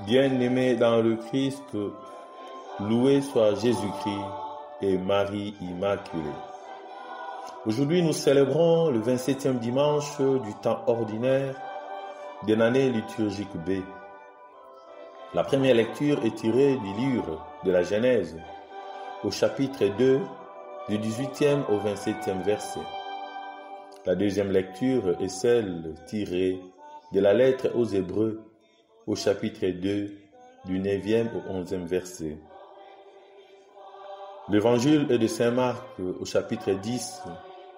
Bien-aimés dans le Christ, loué soit Jésus-Christ et Marie Immaculée. Aujourd'hui, nous célébrons le 27e dimanche du temps ordinaire de l'année liturgique B. La première lecture est tirée du livre de la Genèse, au chapitre 2, du 18e au 27e verset. La deuxième lecture est celle tirée de la lettre aux Hébreux, au chapitre 2, du 9e au 11e verset. L'évangile est de Saint Marc, au chapitre 10,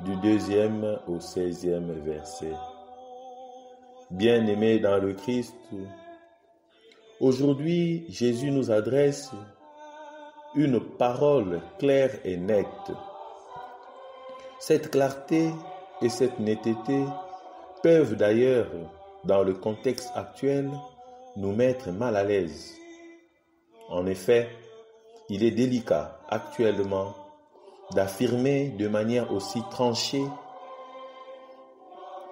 du 2e au 16e verset. Bien-aimés dans le Christ, aujourd'hui, Jésus nous adresse une parole claire et nette. Cette clarté et cette netteté peuvent d'ailleurs, dans le contexte actuel, nous mettre mal à l'aise. En effet, il est délicat actuellement d'affirmer de manière aussi tranchée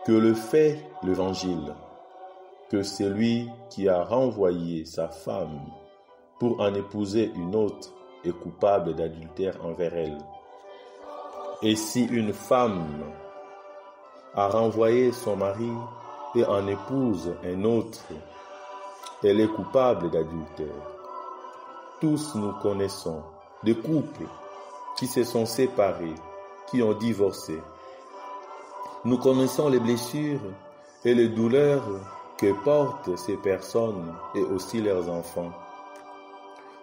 que le fait l'Évangile, que celui qui a renvoyé sa femme pour en épouser une autre est coupable d'adultère envers elle. Et si une femme a renvoyé son mari et en épouse un autre, elle est coupable d'adultère. Tous nous connaissons des couples qui se sont séparés, qui ont divorcé. Nous connaissons les blessures et les douleurs que portent ces personnes et aussi leurs enfants.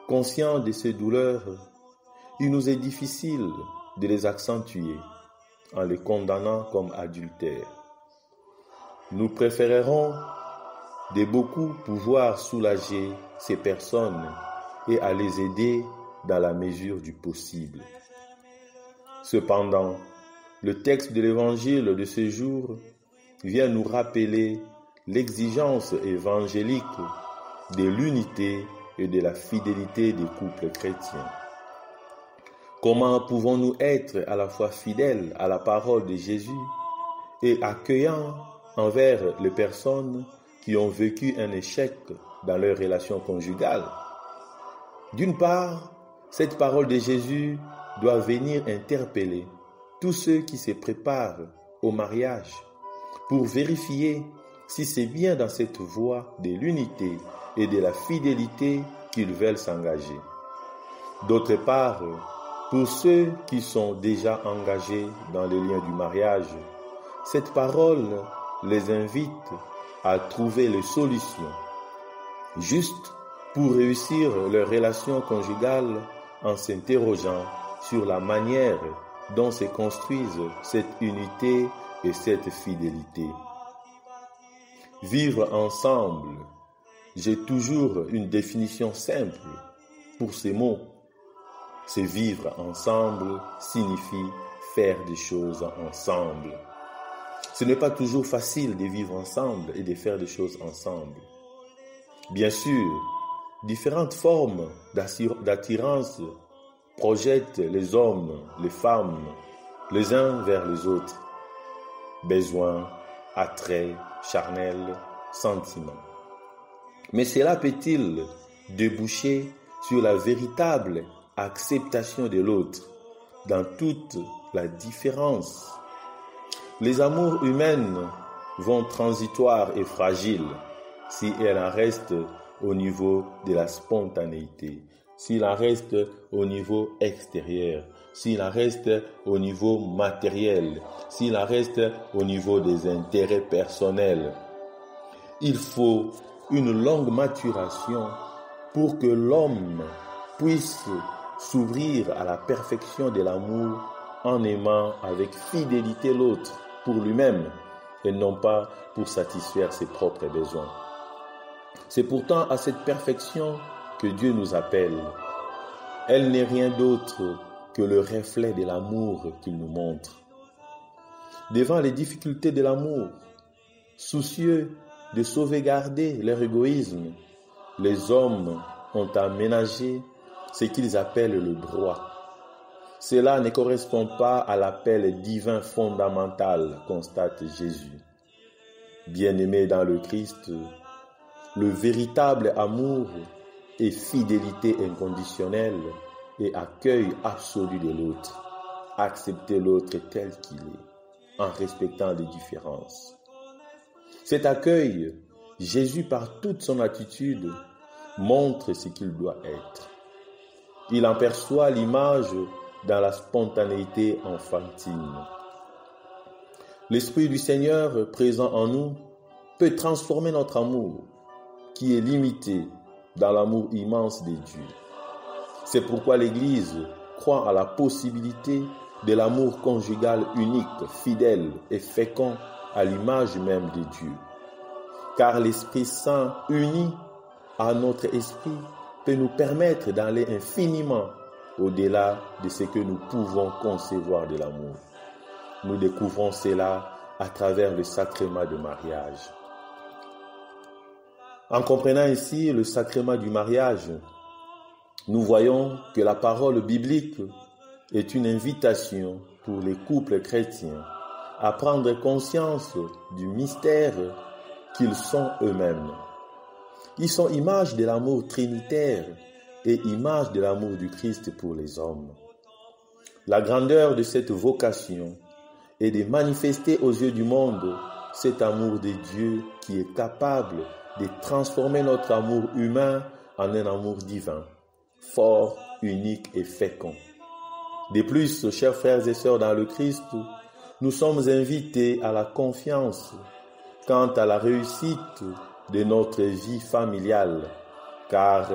Conscients de ces douleurs, il nous est difficile de les accentuer en les condamnant comme adultères. Nous préférerons de beaucoup pouvoir soulager ces personnes et à les aider dans la mesure du possible. Cependant, le texte de l'Évangile de ce jour vient nous rappeler l'exigence évangélique de l'unité et de la fidélité des couples chrétiens. Comment pouvons-nous être à la fois fidèles à la parole de Jésus et accueillants envers les personnes qui ont vécu un échec dans leur relation conjugale? D'une part, cette parole de Jésus doit venir interpeller tous ceux qui se préparent au mariage pour vérifier si c'est bien dans cette voie de l'unité et de la fidélité qu'ils veulent s'engager. D'autre part, pour ceux qui sont déjà engagés dans les liens du mariage, cette parole les invite à trouver les solutions justes pour réussir leur relation conjugale en s'interrogeant sur la manière dont se construisent cette unité et cette fidélité. Vivre ensemble, j'ai toujours une définition simple pour ces mots. C'est vivre ensemble signifie faire des choses ensemble. Ce n'est pas toujours facile de vivre ensemble et de faire des choses ensemble. Bien sûr, différentes formes d'attirance projettent les hommes, les femmes, les uns vers les autres. Besoins, attraits, charnels, sentiments. Mais cela peut-il déboucher sur la véritable acceptation de l'autre dans toute la différence? Les amours humaines vont transitoires et fragiles si elles en restent au niveau de la spontanéité, s'il en reste au niveau extérieur, s'il en reste au niveau matériel, s'il en reste au niveau des intérêts personnels. Il faut une longue maturation pour que l'homme puisse s'ouvrir à la perfection de l'amour en aimant avec fidélité l'autre pour lui-même et non pas pour satisfaire ses propres besoins. C'est pourtant à cette perfection que Dieu nous appelle. Elle n'est rien d'autre que le reflet de l'amour qu'il nous montre. Devant les difficultés de l'amour, soucieux de sauvegarder leur égoïsme, les hommes ont aménagé ce qu'ils appellent le droit. Cela ne correspond pas à l'appel divin fondamental, constate Jésus. Bien-aimés dans le Christ, le véritable amour et fidélité inconditionnelle et accueil absolu de l'autre. Accepter l'autre tel qu'il est, en respectant les différences. Cet accueil, Jésus, par toute son attitude, montre ce qu'il doit être. Il en perçoit l'image dans la spontanéité enfantine. L'Esprit du Seigneur présent en nous peut transformer notre amour, qui est limité dans l'amour immense de Dieu. C'est pourquoi l'Église croit à la possibilité de l'amour conjugal unique, fidèle et fécond à l'image même de Dieu. Car l'Esprit Saint uni à notre esprit peut nous permettre d'aller infiniment au-delà de ce que nous pouvons concevoir de l'amour. Nous découvrons cela à travers le sacrement du mariage. En comprenant ici le sacrement du mariage, nous voyons que la parole biblique est une invitation pour les couples chrétiens à prendre conscience du mystère qu'ils sont eux-mêmes. Ils sont image de l'amour trinitaire et image de l'amour du Christ pour les hommes. La grandeur de cette vocation est de manifester aux yeux du monde cet amour de Dieu qui est capable de transformer notre amour humain en un amour divin, fort, unique et fécond. De plus, chers frères et sœurs dans le Christ, nous sommes invités à la confiance quant à la réussite de notre vie familiale, car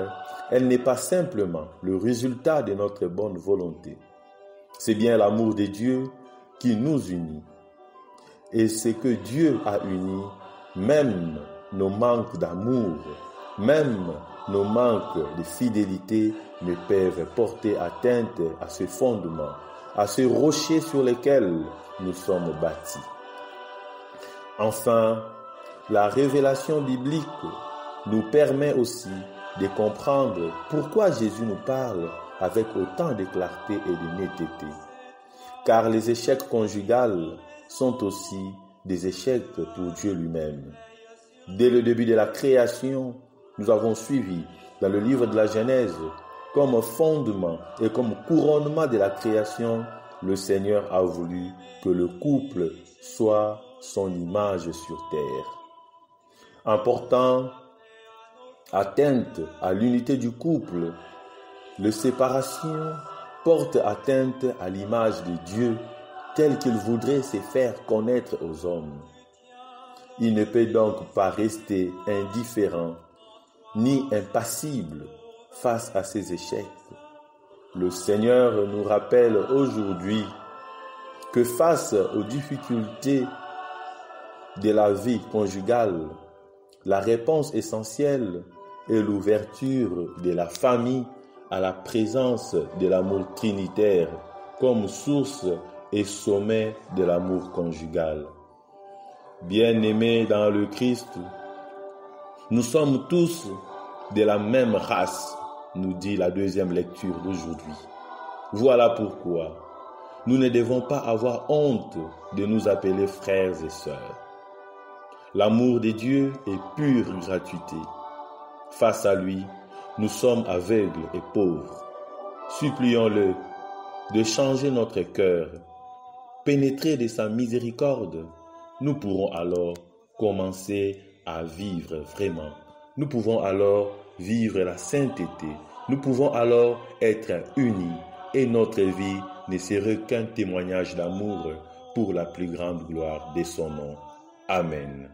elle n'est pas simplement le résultat de notre bonne volonté. C'est bien l'amour de Dieu qui nous unit. Et ce que Dieu a uni, même nos manques d'amour, même nos manques de fidélité ne peuvent porter atteinte à ce fondement, à ce rocher sur lequel nous sommes bâtis. Enfin, la révélation biblique nous permet aussi de comprendre pourquoi Jésus nous parle avec autant de clarté et de netteté. Car les échecs conjugaux sont aussi des échecs pour Dieu lui-même. Dès le début de la création, nous avons suivi dans le livre de la Genèse, comme fondement et comme couronnement de la création, le Seigneur a voulu que le couple soit son image sur terre. En portant atteinte à l'unité du couple, la séparation porte atteinte à l'image de Dieu telle qu'il voudrait se faire connaître aux hommes. Il ne peut donc pas rester indifférent ni impassible face à ces échecs. Le Seigneur nous rappelle aujourd'hui que face aux difficultés de la vie conjugale, la réponse essentielle est l'ouverture de la famille à la présence de l'amour trinitaire comme source et sommet de l'amour conjugal. Bien-aimés dans le Christ, nous sommes tous de la même race, nous dit la deuxième lecture d'aujourd'hui. Voilà pourquoi nous ne devons pas avoir honte de nous appeler frères et sœurs. L'amour de Dieu est pure gratuité. Face à lui, nous sommes aveugles et pauvres. Supplions-le de changer notre cœur. Pénétrés de sa miséricorde, nous pourrons alors commencer à vivre vraiment. Nous pouvons alors vivre la sainteté. Nous pouvons alors être unis et notre vie ne serait qu'un témoignage d'amour pour la plus grande gloire de son nom. Amen.